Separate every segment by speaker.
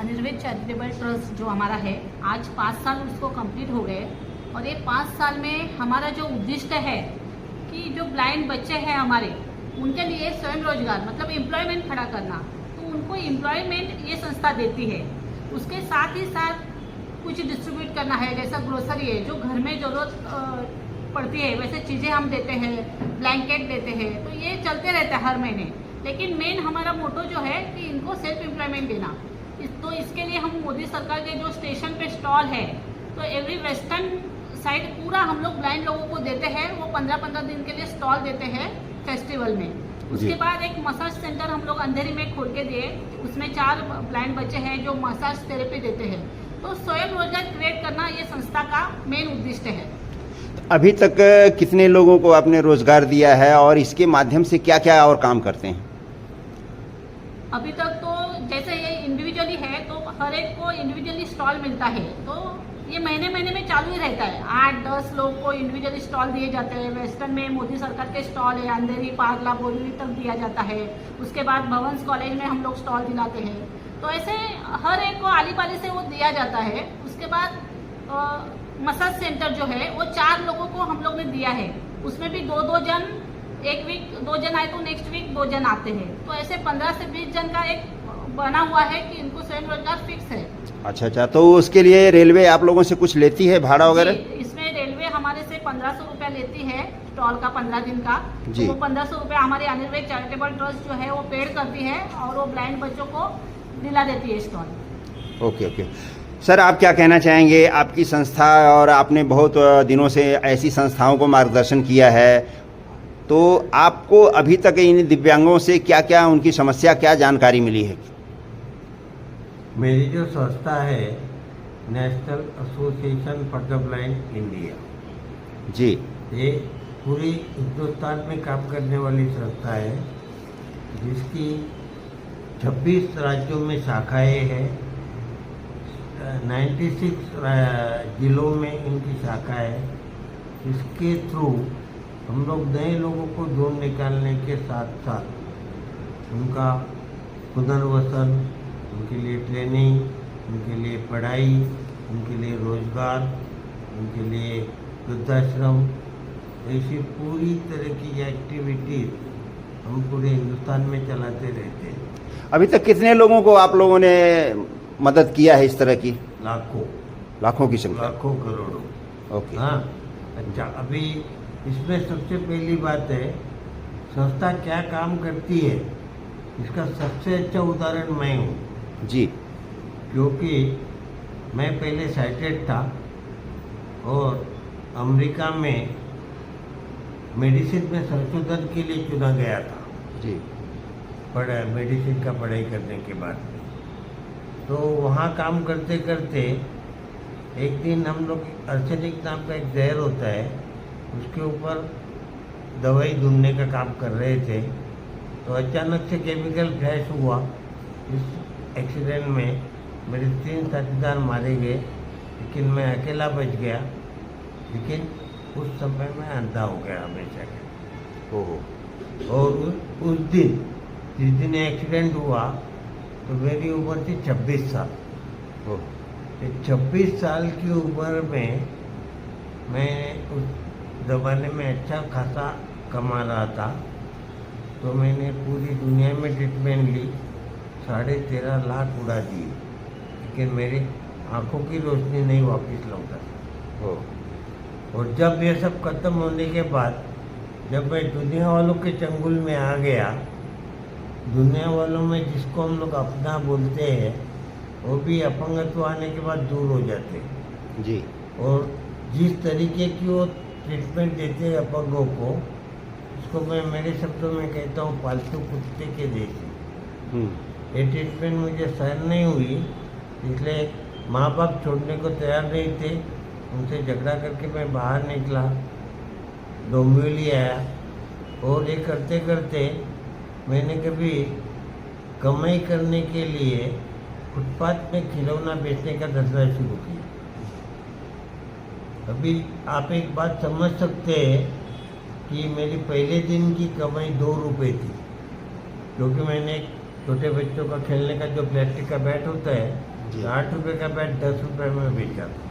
Speaker 1: अनिर्वेद charitable trust जो हमारा है, आज 5 साल उसको कंप्लीट हो गए। और ये 5 साल में हमारा जो उद्देश्य है कि जो ब्लाइंड बच्चे हैं हमारे, उनके लिए स्वयं रोजगार मतलब एम्प्लॉयमेंट खड़ा करना, तो उनको एम्प्लॉयमेंट ये संस्था देती है। उसके साथ ही साथ कुछ डिस्ट्रीब्यूट करना है, जैसा ग्रोसरी है जो घर में ज़रूरत पड़ती है वैसे चीज़ें हम देते हैं, ब्लैंकेट देते हैं, तो ये चलते रहता है हर महीने। लेकिन मेन हमारा मोटो जो है कि इनको सेल्फ एम्प्लॉयमेंट देना। तो इसके लिए हम मोदी सरकार के जो स्टेशन पे स्टॉल है, तो एवरी वेस्टर्न साइड पूरा हम लोग ब्लाइंड लोगों को देते हैं। वो 15-15 दिन के लिए स्टॉल देते हैं फेस्टिवल में। उसके बाद एक मसाज सेंटर हम लोग अंधेरी में खोल के दिए, उसमें 4 ब्लाइंड बच्चे हैं जो मसाज थेरेपी देते हैं। तो स्वयं रोजगार क्रिएट करना ये संस्था का मेन उद्देश्य है।
Speaker 2: अभी तक कितने लोगों को आपने रोजगार दिया है और इसके माध्यम से क्या क्या और काम करते हैं?
Speaker 1: अभी तक तो जैसे ये इंडिविजुअली है तो हर एक को इंडिविजुअली स्टॉल मिलता है, तो ये महीने में चालू ही रहता है। 8-10 लोग को इंडिविजुअली स्टॉल दिए जाते हैं। वेस्टर्न में मोदी सरकार के स्टॉल है, अंधेरी, पागला, बोरीवली तक दिया जाता है। उसके बाद भवंस कॉलेज में हम लोग स्टॉल दिलाते हैं। तो ऐसे हर एक को आली पाली से वो दिया जाता है। उसके बाद मसाज सेंटर जो है वो 4 लोगों को हम लोग ने दिया है। उसमें भी 2-2 जन, एक वीक 2 जन आए तो नेक्स्ट वीक 2 जन आते हैं। तो ऐसे 15 से 20 जन का एक बना हुआ है कि इनको स्वयं रोजगार फिक्स है।
Speaker 2: अच्छा, तो उसके लिए रेलवे आप लोगों से कुछ लेती है भाड़ा वगैरह?
Speaker 1: इसमें रेलवे हमारे से 1500 रुपया लेती है स्टॉल का, 15 दिन का।
Speaker 2: जी।
Speaker 1: तो वो 1500 रुपया हमारे अनिर्वेद चैरिटेबल ट्रस्ट जो है वो पेड करती है और वो ब्लाइंड बच्चों को दिला देती है स्टॉल।
Speaker 2: ओके। सर, आप क्या कहना चाहेंगे? आपकी संस्था और आपने बहुत दिनों से ऐसी संस्थाओं को मार्गदर्शन किया है, तो आपको अभी तक इन दिव्यांगों से क्या क्या उनकी समस्या, क्या जानकारी मिली है?
Speaker 3: मेरी जो संस्था है national association for the blind India
Speaker 2: जी,
Speaker 3: ये पूरी हिंदुस्तान में काम करने वाली संस्था है, जिसकी 26 राज्यों में शाखाएं हैं। 96 जिलों में इनकी शाखा है। इसके थ्रू हम लोग नए लोगों को ढूंढ निकालने के साथ साथ उनका पुनर्वसन, उनके लिए ट्रेनिंग, उनके लिए पढ़ाई, उनके लिए रोजगार, उनके लिए वृद्धाश्रम, ऐसी पूरी तरह की एक्टिविटीज हम पूरे हिंदुस्तान में चलाते रहते हैं।
Speaker 2: अभी तक कितने लोगों को आप लोगों ने मदद किया है इस तरह की?
Speaker 3: लाखों
Speaker 2: की संख्या,
Speaker 3: लाखों करोड़ों।
Speaker 2: ओके।
Speaker 3: हाँ, अच्छा, अभी इसमें सबसे पहली बात है संस्था क्या काम करती है, इसका सबसे अच्छा उदाहरण मैं हूँ
Speaker 2: जी,
Speaker 3: क्योंकि मैं पहले साइटेड था और अमेरिका में मेडिसिन में संशोधन के लिए चुना गया था
Speaker 2: जी,
Speaker 3: मेडिसिन का पढ़ाई करने के बाद। तो वहाँ काम करते करते एक दिन हम लोग आर्सेनिक नाम का एक जहर होता है, उसके ऊपर दवाई ढूंढने का काम कर रहे थे। तो अचानक से केमिकल फ्लैश हुआ। इस एक्सीडेंट में मेरे 3 साथीदार मारे गए, लेकिन मैं अकेला बच गया। लेकिन उस समय मैं अंधा हो गया हमेशा के।
Speaker 2: ओहो।
Speaker 3: और उस दिन जिस दिन एक्सीडेंट हुआ तो मेरी उम्र थी 26 साल। 26 साल की उम्र में मैं उस ज़माने में अच्छा खासा कमा रहा था, तो मैंने पूरी दुनिया में ट्रीटमेंट ली, 13.5 लाख उड़ा दिए, लेकिन मेरी आंखों की रोशनी नहीं वापस लौटा। और जब ये सब खत्म होने के बाद जब मैं दुनिया वालों के चंगुल में आ गया, दुनिया वालों में जिसको हम लोग अपना बोलते हैं वो भी अपंगत्व आने के बाद दूर हो जाते
Speaker 2: जी।
Speaker 3: और जिस तरीके की वो ट्रीटमेंट देते हैं अपंगों को, उसको मैं मेरे शब्दों में कहता हूँ पालतू कुत्ते के जैसे। ये ट्रीटमेंट मुझे सहन नहीं हुई, इसलिए माँ बाप छोड़ने को तैयार नहीं थे। उनसे झगड़ा करके मैं बाहर निकला, डोंबिवली आया और ये करते करते मैंने कभी कमाई करने के लिए फुटपाथ में खिलौना बेचने का धंधा शुरू किया। अभी आप एक बात समझ सकते हैं कि मेरी पहले दिन की कमाई 2 रुपये थी, क्योंकि मैंने छोटे बच्चों का खेलने का जो प्लास्टिक का बैट होता है
Speaker 2: जी।
Speaker 3: 8 रुपये का बैट 10 रुपये में बेचा था।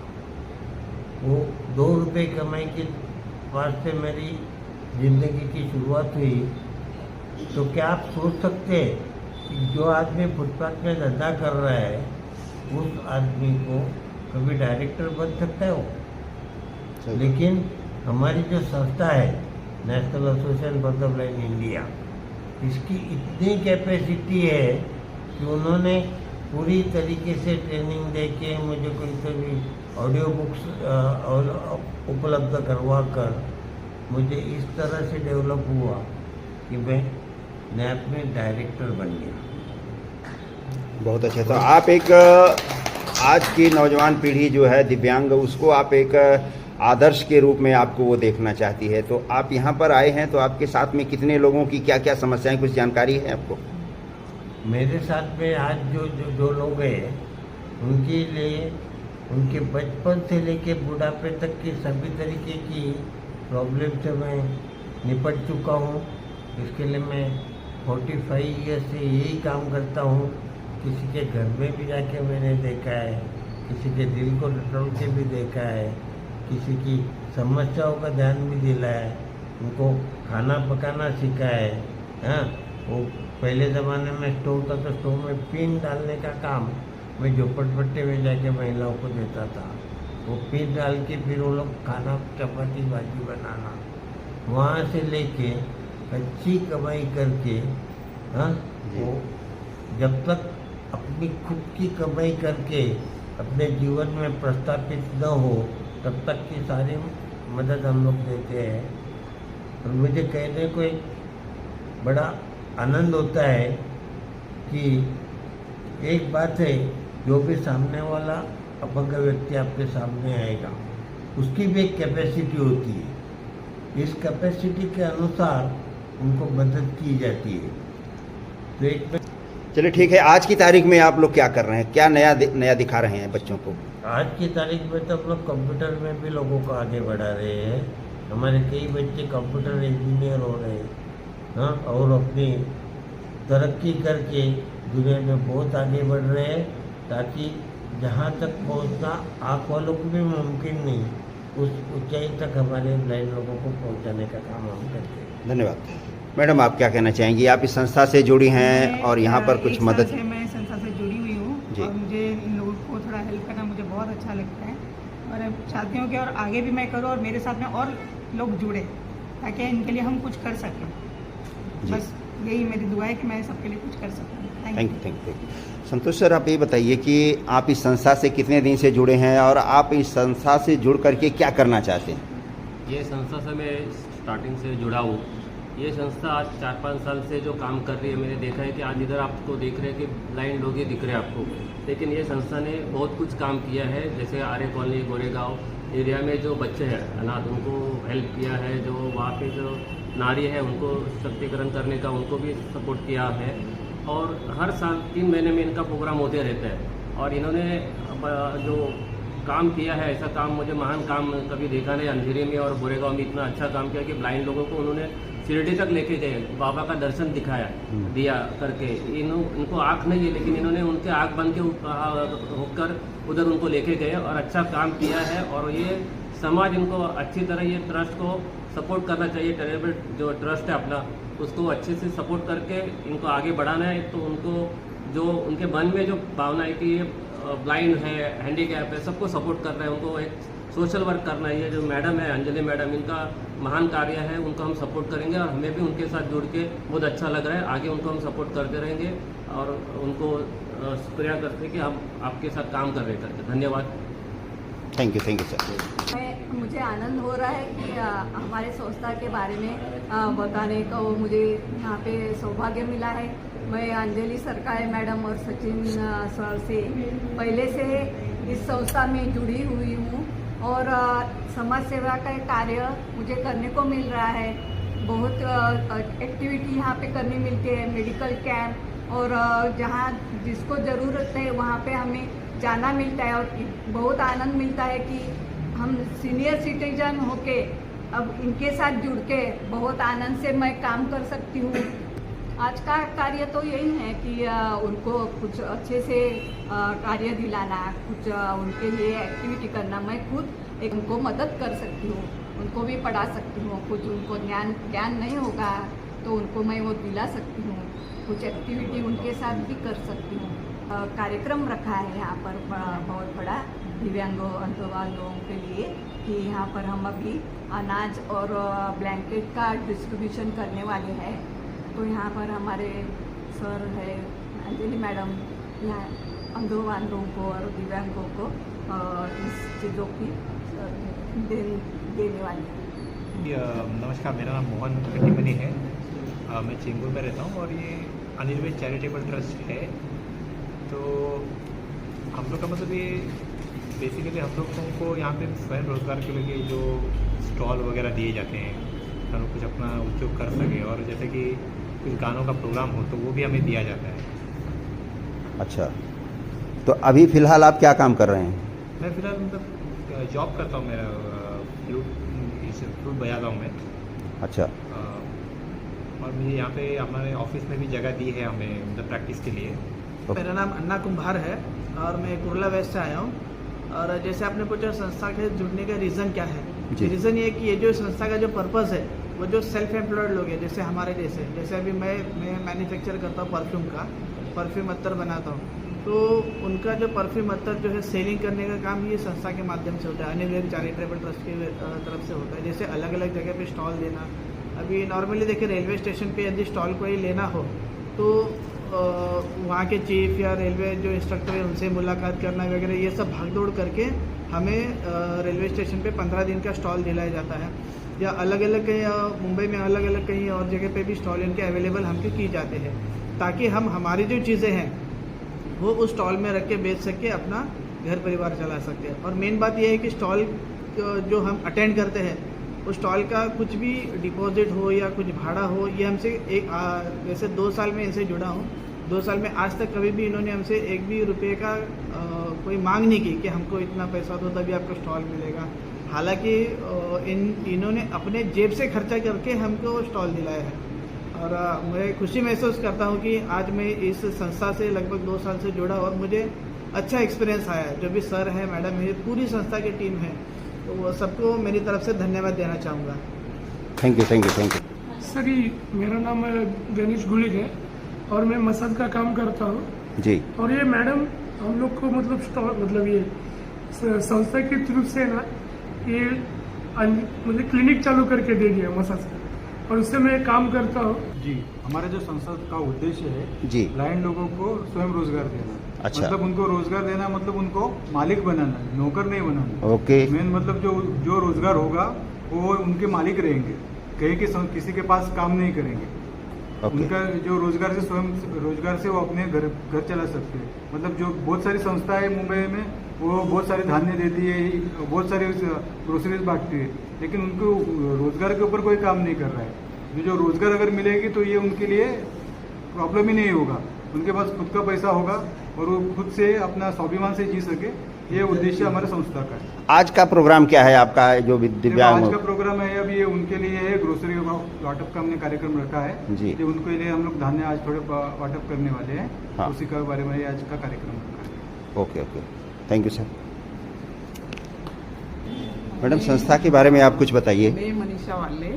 Speaker 3: वो 2 रुपये कमाई के वास्ते मेरी ज़िंदगी की शुरुआत हुई। तो क्या आप सोच सकते हैं कि जो आदमी फुटपाथ में धंधा कर रहा है उस आदमी को कभी डायरेक्टर बन सकता है वो?
Speaker 2: सही।
Speaker 3: लेकिन हमारी जो संस्था है national association for the blind India, इसकी इतनी कैपेसिटी है कि उन्होंने पूरी तरीके से ट्रेनिंग दे के मुझे कोई से भी ऑडियो बुक्स उपलब्ध करवा कर मुझे इस तरह से डेवलप हुआ कि मैं नैप में डायरेक्टर बन गया।
Speaker 2: बहुत अच्छे। तो आप एक आज की नौजवान पीढ़ी जो है दिव्यांग, उसको आप एक आदर्श के रूप में आपको वो देखना चाहती है, तो आप यहाँ पर आए हैं तो आपके साथ में कितने लोगों की क्या क्या समस्याएं, कुछ जानकारी है आपको?
Speaker 3: मेरे साथ में आज जो लोग हैं उनके लिए उनके बचपन से लेके बुढ़ापे तक की सभी तरीके की प्रॉब्लम से मैं निपट चुका हूँ। इसके लिए मैं 45 ईयर से यही काम करता हूँ। किसी के घर में भी जाके मैंने देखा है, किसी के दिल को टटोल के भी देखा है, किसी की समस्याओं का ध्यान भी दिला है, उनको खाना पकाना सिखाया है। हाँ, वो पहले ज़माने में स्टोव था तो स्टोव में पिन डालने का काम मैं झोपड़पट्टी में जाके महिलाओं को देता था। वो पिन डाल के फिर वो लोग खाना चपाती भाजी बनाना, वहाँ से लेके अच्छी कमाई करके, हाँ, वो जब तक अपनी खुद की कमाई करके अपने जीवन में प्रस्थापित न हो तब तक की सारी मदद हम लोग देते हैं। और मुझे कहने को एक बड़ा आनंद होता है कि एक बात है, जो भी सामने वाला अपंग व्यक्ति आपके सामने आएगा उसकी भी एक कैपेसिटी होती है। इस कैपेसिटी के अनुसार उनको मदद की जाती है। तो एक
Speaker 2: चलिए ठीक है, आज की तारीख में आप लोग क्या कर रहे हैं, क्या नया दिखा रहे हैं बच्चों को?
Speaker 3: आज की तारीख में तो हम लोग कंप्यूटर में भी लोगों को आगे बढ़ा रहे हैं। हमारे कई बच्चे कंप्यूटर इंजीनियर हो रहे हैं, हाँ, और अपनी तरक्की करके दुनिया में बहुत आगे बढ़ रहे हैं, ताकि जहाँ तक पहुँचना आँख वालों को भी मुमकिन नहीं, उस ऊंचाई तक हमारे ब्लाइंड लोगों को पहुँचाने का काम हम करते हैं।
Speaker 2: धन्यवाद। मैडम, आप क्या कहना चाहेंगी? आप इस संस्था से जुड़ी हैं और यहाँ पर कुछ मदद।
Speaker 4: मैं संस्था से जुड़ी हुई हूँ और मुझे इन लोगों को थोड़ा हेल्प करना मुझे बहुत अच्छा लगता है और चाहती हूँ कि और आगे भी मैं करूँ और मेरे साथ में और लोग जुड़े ताकि इनके लिए हम कुछ कर सकें। बस यही मेरी दुआ है कि मैं सबके लिए कुछ कर सकूँ।
Speaker 2: Thank you. संतोष सर, आप ये बताइए कि आप इस संस्था से कितने दिन से जुड़े हैं और आप इस संस्था से जुड़ करके क्या करना चाहते हैं?
Speaker 5: ये संस्था से मैं स्टार्टिंग से जुड़ा हूँ। ये संस्था आज 4-5 साल से जो काम कर रही है, मैंने देखा है कि आज इधर आपको देख रहे हैं कि ब्लाइंड लोग ही दिख रहे हैं आपको, लेकिन ये संस्था ने बहुत कुछ काम किया है। जैसे आर्य कॉलोनी, गोरेगांव एरिया में जो बच्चे हैं अनाथ, उनको हेल्प किया है। जो वहाँ पे जो नारी है उनको सशक्तिकरण करने का उनको भी सपोर्ट किया है। और हर साल 3 महीने में इनका प्रोग्राम होते रहता है और इन्होंने जो काम किया है, ऐसा काम मुझे महान काम कभी देखा नहीं। अंधेरी में और गोरेगांव में इतना अच्छा काम किया कि ब्लाइंड लोगों को उन्होंने शिरडी तक लेके गए, बाबा का दर्शन दिखाया दिया करके। इनको आँख नहीं है लेकिन इन्होंने उनके आँख बन के होकर उधर उनको लेके गए और अच्छा काम किया है। और ये समाज इनको अच्छी तरह ये ट्रस्ट को सपोर्ट करना चाहिए। टेरेबल जो ट्रस्ट है अपना, उसको अच्छे से सपोर्ट करके इनको आगे बढ़ाना है। तो उनको जो उनके मन में जो भावना है कि ये ब्लाइंड है, हैंडीकैप है, सबको सपोर्ट करना है, उनको एक सोशल वर्क करना है। ये जो मैडम है अंजलि मैडम, इनका महान कार्य है, उनको हम सपोर्ट करेंगे और हमें भी उनके साथ जुड़ के बहुत अच्छा लग रहा है। आगे उनको हम सपोर्ट करते रहेंगे और उनको शुक्रिया करते कि हम आपके साथ काम कर रहे करके। धन्यवाद।
Speaker 2: Thank you sir.
Speaker 6: मुझे आनंद हो रहा है कि हमारे संस्था के बारे में बताने का मुझे यहाँ पे सौभाग्य मिला है। मैं अंजलि सरकार मैडम और सचिन सर से पहले से इस संस्था में जुड़ी हुई हूँ और समाज सेवा का कार्य मुझे करने को मिल रहा है। बहुत एक्टिविटी यहाँ पे करने मिलती है, मेडिकल कैंप, और जहाँ जिसको ज़रूरत है वहाँ पे हमें जाना मिलता है और बहुत आनंद मिलता है कि हम सीनियर सिटीजन होके अब इनके साथ जुड़ के बहुत आनंद से मैं काम कर सकती हूँ। आज का कार्य तो यही है कि उनको कुछ अच्छे से कार्य दिलाना, कुछ उनके लिए एक्टिविटी करना। मैं खुद एक उनको मदद कर सकती हूँ, उनको भी पढ़ा सकती हूँ। कुछ उनको ज्ञान नहीं होगा तो उनको मैं वो दिला सकती हूँ। कुछ एक्टिविटी उनके साथ भी कर सकती हूँ। कार्यक्रम रखा है यहाँ पर बहुत बड़ा दिव्यांगों अंधों लोगों के लिए कि यहाँ पर हम अभी अनाज और ब्लैंकेट का डिस्ट्रीब्यूशन करने वाले हैं। तो यहाँ पर हमारे सर है अंजलि मैडम, यहाँ अंधों को और दिव्यांगों को इस चीज़ों की देने वाली है।
Speaker 7: नमस्कार, मेरा नाम मोहन कटिमनी है। मैं चेंबूर में रहता हूँ और ये अनिर्वेद चैरिटेबल ट्रस्ट है। तो हम लोग का मतलब ये बेसिकली हम लोगों को यहाँ पे स्वयं रोजगार के लिए जो स्टॉल वगैरह दिए जाते हैं, हम लोग कुछ अपना उद्योग कर सके। और जैसे कि कुछ गानों का प्रोग्राम हो तो वो भी हमें दिया जाता है।
Speaker 2: अच्छा, तो अभी फ़िलहाल आप क्या काम कर रहे हैं?
Speaker 7: मैं फिलहाल मतलब जॉब करता हूँ, मेरा फ्लूट बजाता हूँ मैं।
Speaker 2: अच्छा।
Speaker 7: और मुझे यहाँ पे हमारे ऑफिस में भी जगह दी है हमें मतलब प्रैक्टिस के लिए।
Speaker 8: मेरा नाम अन्ना कुम्भार है और मैं कुरला वेस्ट से आया हूँ। और जैसे आपने पूछा संस्था के जुड़ने का रीज़न क्या है, रीज़न ये कि ये जो संस्था का जो पर्पस है वो जो सेल्फ एम्प्लॉयड लोग हैं, जैसे हमारे जैसे अभी मैं मैन्युफैक्चर करता हूँ परफ्यूम अत्तर बनाता हूँ। तो उनका जो परफ्यूम अत्तर जो है सेलिंग करने का काम ये संस्था के माध्यम से होता है, अनिर्वेद चैरिटेबल ट्रस्ट की तरफ से होता है। जैसे अलग अलग जगह पे स्टॉल देना, अभी नॉर्मली देखिए रेलवे स्टेशन पे यदि स्टॉल कोई लेना हो तो वहाँ के चीफ या रेलवे जो इंस्ट्रक्टर है उनसे मुलाकात करना वगैरह, ये सब भागदौड़ करके हमें रेलवे स्टेशन पे 15 दिन का स्टॉल दिलाया जाता है। या अलग अलग कहीं मुंबई में अलग अलग कहीं और जगह पे भी स्टॉल इनके अवेलेबल हमके किए जाते हैं, ताकि हम हमारी जो चीज़ें हैं वो उस स्टॉल में रख के बेच सके, अपना घर परिवार चला सकते हैं। और मेन बात यह है कि स्टॉल जो हम अटेंड करते हैं उस स्टॉल का कुछ भी डिपॉजिट हो या कुछ भाड़ा हो, ये हमसे जैसे 2 साल में इनसे जुड़ा हूँ, 2 साल में आज तक कभी भी इन्होंने हमसे एक भी रुपये का कोई मांग नहीं की कि हमको इतना पैसा दो तभी आपको स्टॉल मिलेगा। हालांकि इन्होंने अपने जेब से खर्चा करके हमको स्टॉल दिलाया है। और मैं खुशी महसूस करता हूँ कि आज मैं इस संस्था से लगभग 2 साल से जुड़ा और मुझे अच्छा एक्सपीरियंस आया है। जो भी सर है, मैडम है, पूरी संस्था की टीम है, तो वो सबको मेरी तरफ से धन्यवाद देना चाहूँगा।
Speaker 2: Thank you.
Speaker 9: सर, मेरा नाम गणेश गुलिक है और मैं मसाज का काम करता हूँ
Speaker 2: जी। और
Speaker 9: ये मैडम हम लोग को मतलब ये संस्था की तरफ से ना ये मतलब क्लिनिक चालू करके दे दिया मसाज का, और उससे मैं काम करता हूँ
Speaker 10: जी। हमारा जो संस्था का उद्देश्य है
Speaker 2: जी,
Speaker 10: ब्लाइंड लोगों को स्वयं रोजगार देना।
Speaker 2: अच्छा।
Speaker 10: मतलब उनको रोजगार देना मतलब उनको मालिक बनाना, नौकर नहीं बनाना।
Speaker 2: ओके।
Speaker 10: मेन मतलब जो रोजगार होगा वो उनके मालिक रहेंगे, कहीं कि किसी के पास काम नहीं करेंगे। उनका जो रोजगार से स्वयं रोजगार से वो अपने घर चला सकते हैं। मतलब जो बहुत सारी संस्थाएं मुंबई में वो बहुत सारे धान्य देती है, बहुत सारे ग्रोसरीज बांटती है, लेकिन उनको रोजगार के ऊपर कोई काम नहीं कर रहा है। जो रोजगार अगर मिलेगी तो ये उनके लिए प्रॉब्लम ही नहीं होगा, उनके पास खुद का पैसा होगा और वो खुद से अपना स्वाभिमान से जी सके। ये उद्देश्य हमारे संस्था का है।
Speaker 2: आज का प्रोग्राम क्या है आपका, जो दिव्यांग?
Speaker 10: आज का प्रोग्राम है अभी ये उनके लिए है, ग्रोसरी वाटअप का हमने कार्यक्रम रखा है
Speaker 2: जी।
Speaker 10: तो उनके लिए हम लोग धान्य आज थोड़े वाटअप करने वाले हैं।
Speaker 2: हाँ।
Speaker 10: उसी का बारे में आज का कार्यक्रम रखा है।
Speaker 2: Okay, thank you sir. Madam, संस्था के बारे में आप कुछ बताइए।
Speaker 11: मैं मनीषा वाले,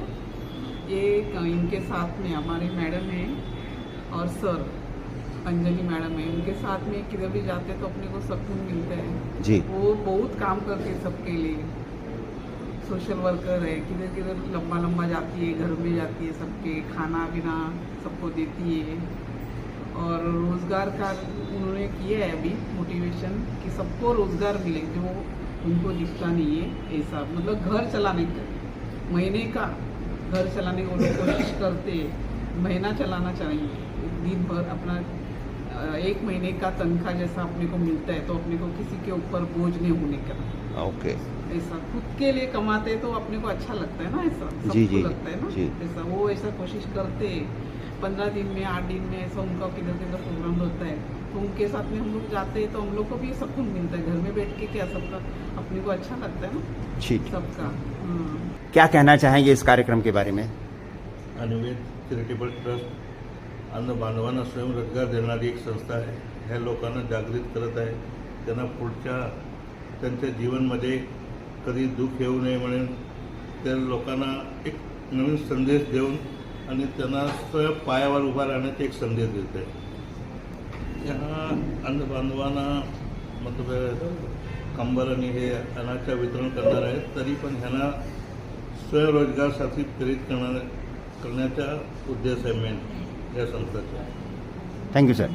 Speaker 11: ये इनके साथ में हमारे मैडम हैं और सर अंजलि मैडम है, उनके साथ में किधर भी जाते तो अपने को सुकून मिलता है
Speaker 2: जी।
Speaker 11: वो बहुत काम करते हैं सबके लिए, सोशल वर्कर है, किधर किधर लंबा जाती है, घर में जाती है, सबके खाना पीना सबको देती है। और रोज़गार का उन्होंने किया है अभी मोटिवेशन कि सबको रोज़गार मिले, जो उनको दिखता नहीं है ऐसा, मतलब घर चलाने का, महीने का घर चलाने की वो लोग कोशिश करते, महीना चलाना चाहिए, दिन भर अपना 1 महीने का तनख्वाह जैसा अपने को मिलता है, तो अपने को किसी के ऊपर बोझ नहीं होने का।
Speaker 2: ओके।
Speaker 11: ऐसा खुद के लिए कमाते तो अपने को अच्छा लगता है ना, ऐसा सबको लगता है ना ऐसा, वो ऐसा कोशिश करते 15 दिन में 8 दिन में ऐसा उनका किधर किधर प्रोग्राम होता है, तो उनके साथ में हम लोग जाते हैं तो हम लोग को भी सुकून मिलता है। घर में बैठ के क्या सबका अपने को अच्छा लगता है ना सबका।
Speaker 2: क्या कहना चाहेंगे इस कार्यक्रम के बारे में?
Speaker 12: अनिर्वेद चैरिटेबल ट्रस्ट अन्न बांधवांना स्वयंरोजगार देणारी एक संस्था आहे. ह्या लोकांना जागृत करत आहे. त्यांना पुढच्या त्यांच्या जीवनमध्ये कधी दुःख येऊ नये म्हणून त्या लोकांना एक नवीन संदेश देऊन आणि त्यांना स्वयं पायावर उभा राहण्याचा एक संदेश देत आहे. ह्या अन्न बांधवांना मतलब कंबल आणि हे अन्नाचं वितरण करणार आहेत. तरी पण ह्यांना स्वयंरोजगारसाठी प्रेरित करण्याचा उद्देश आहे मेन या संस्थेचा.
Speaker 2: Thank you sir.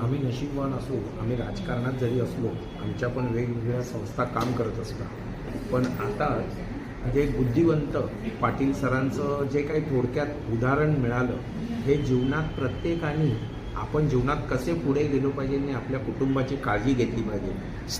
Speaker 13: आम्ही नशीबवान असू, आम्ही राजकारणात जरी असलो, आमच्या पण वेगवेगळ्या संस्था काम करत असतात. पण आता जे बुद्धिवंत पाटील सरांचं जे काही थोडक्यात उदाहरण मिळालं, हे जीवनात प्रत्येकाने आपण जीवनात कसे पुढे गेलो पाहिजे आणि आपल्या कुटुंबाची काळजी घेतली पाहिजे.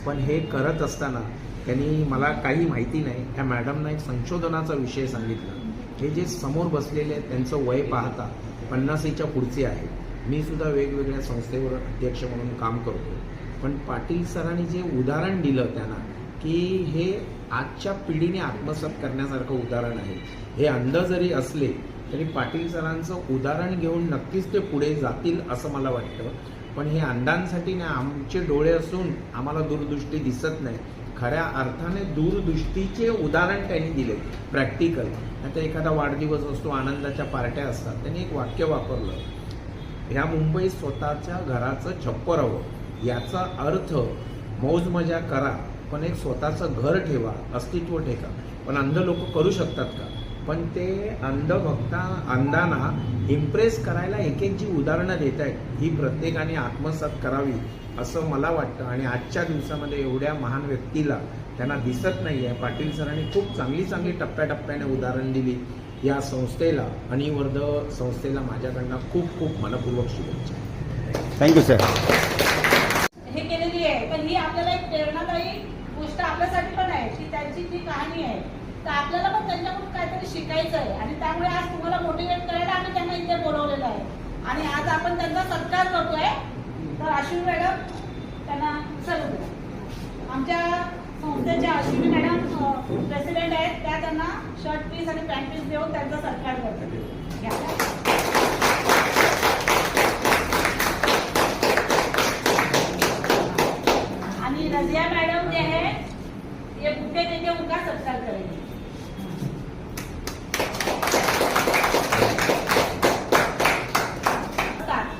Speaker 13: पण हे करत असताना त्यांनी मला काही माहिती नाही, ह्या मॅडमना एक संशोधनाचा विषय सांगितला. हे जे समोर बसलेले आहेत त्यांचं वय पाहता 50च्या पुढचे आहे. मी सुद्धा वेगवेगळ्या संस्थेवर अध्यक्ष म्हणून काम करतो. पण पाटील सरांनी जे उदाहरण दिलं त्यांना, की हे आजच्या पिढीने आत्मसात करण्यासारखं उदाहरण आहे. हे अंध जरी असले तरी पाटील सरांचं उदाहरण घेऊन नक्कीच ते पुढे जातील असं मला वाटतं. पण हे अंधांसाठी ना, आमचे डोळे असून आम्हाला दूरदृष्टी दिसत नाही. खऱ्या अर्थाने दूरदृष्टीचे उदाहरण त्यांनी दिले, प्रॅक्टिकल. आता एखादा वाढदिवस असतो, आनंदाच्या पार्ट्या असतात, त्यांनी एक वाक्य वापरलं, ह्या मुंबईत स्वतःच्या घराचं छप्पर हवं. याचा अर्थ मौज मजा करा, पण एक स्वतःचं घर ठेवा, अस्तित्व ठेवा. पण अंध लोक करू शकतात का? पण ते अंधांना इम्प्रेस करायला एक एक जी उदाहरणं देत आहेत, ही प्रत्येकाने आत्मसात करावी असं मला वाटतं. आणि आजच्या दिवसामध्ये एवढ्या महान व्यक्तीला त्यांना दिसत नाही आहे. पाटील सरांनी खूप चांगली टप्प्याटप्प्याने उदाहरण दिली या संस्थेला. अनिवर्ध संस्थेला माझ्याकडनं खूप खूप मनपूर्वक शुभेच्छा.
Speaker 2: Thank you sir.
Speaker 1: हे केलेली आहे, पण ही आपल्याला एक प्रेरणादायी गोष्ट आपल्यासाठी पण आहे, की त्यांची जी कहाणी आहे, तर आपल्याला पण त्यांच्याकडून काहीतरी शिकायचं आहे. आणि त्यामुळे आज तुम्हाला मोटिवेट करायला आम्ही त्यांना इथे बोलवलेलं आहे. आणि आज आपण त्यांचा सत्कार करतोय. तर अश्विनी मॅडम त्यांना सल्यूट. आमच्या संस्थेच्या अश्विनी मॅडम प्रेसिडेंट आहेत, त्या त्यांना शर्ट पीस आणि पॅन्ट पीस देऊन त्यांचा सत्कार करतात. आणि रजिया मॅडम जे है ये बुके देके उनका सत्कार करेंगे.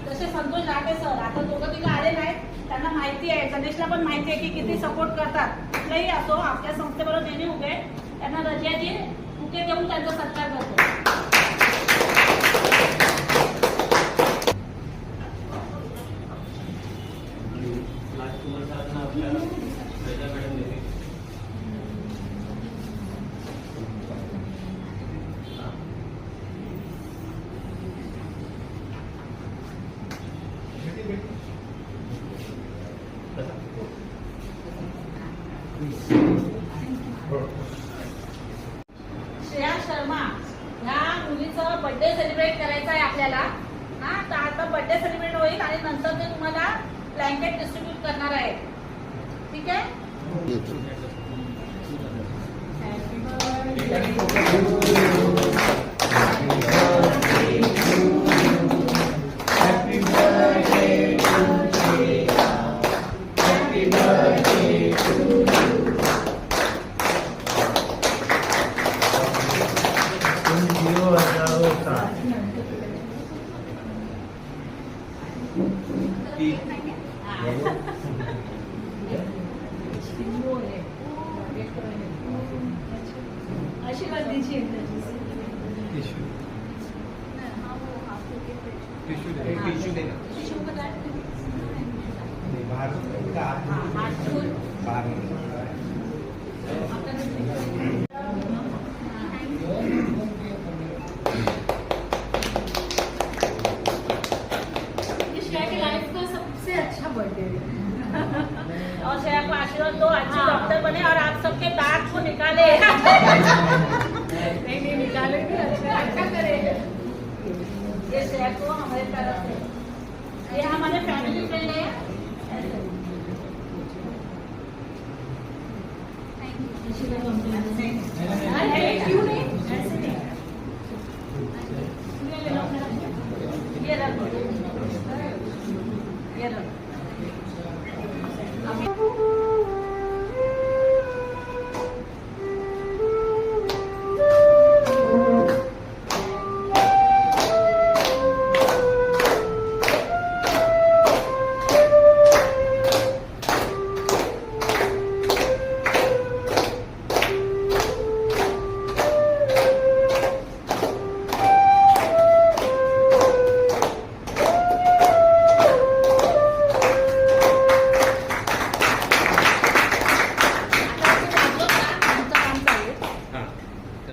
Speaker 1: तसे संतोष राठे सर आता दोघं तिघं आले नाहीत, त्यांना माहिती आहे, गणेशला पण माहिती आहे की किती सपोर्ट करतात. कुठलेही असो आपल्या संस्थेबरोबर नेहमी उभे. त्यांना रजियाजी बुके देऊन त्यांचा सत्कार करतो. श्रेया शर्मा ह्या मुलीचं बर्थडे सेलिब्रेट करायचा आहे आपल्याला. हा, तर आता बर्थडे सेलिब्रेट होईल आणि नंतर ते तुम्हाला ब्लँकेट डिस्ट्रीब्यूट करणार आहे. ठीक आहे. आशीर्वाद दीजिए. श्रेया की लाइफ का सबसे अच्छा बर्थडे और श्रेया को आशीर्वाद दो, अच्छी डॉक्टर बने और आप सबके दांत को निकाले. नहीं निकालेंगे, अच्छा करेंगे. ये श्रेया को हमारे तरफ से, ये हमारे फैमिली फ्रेंड है. क्यों नहीं ऐसे नहीं, ये रखो. केरल।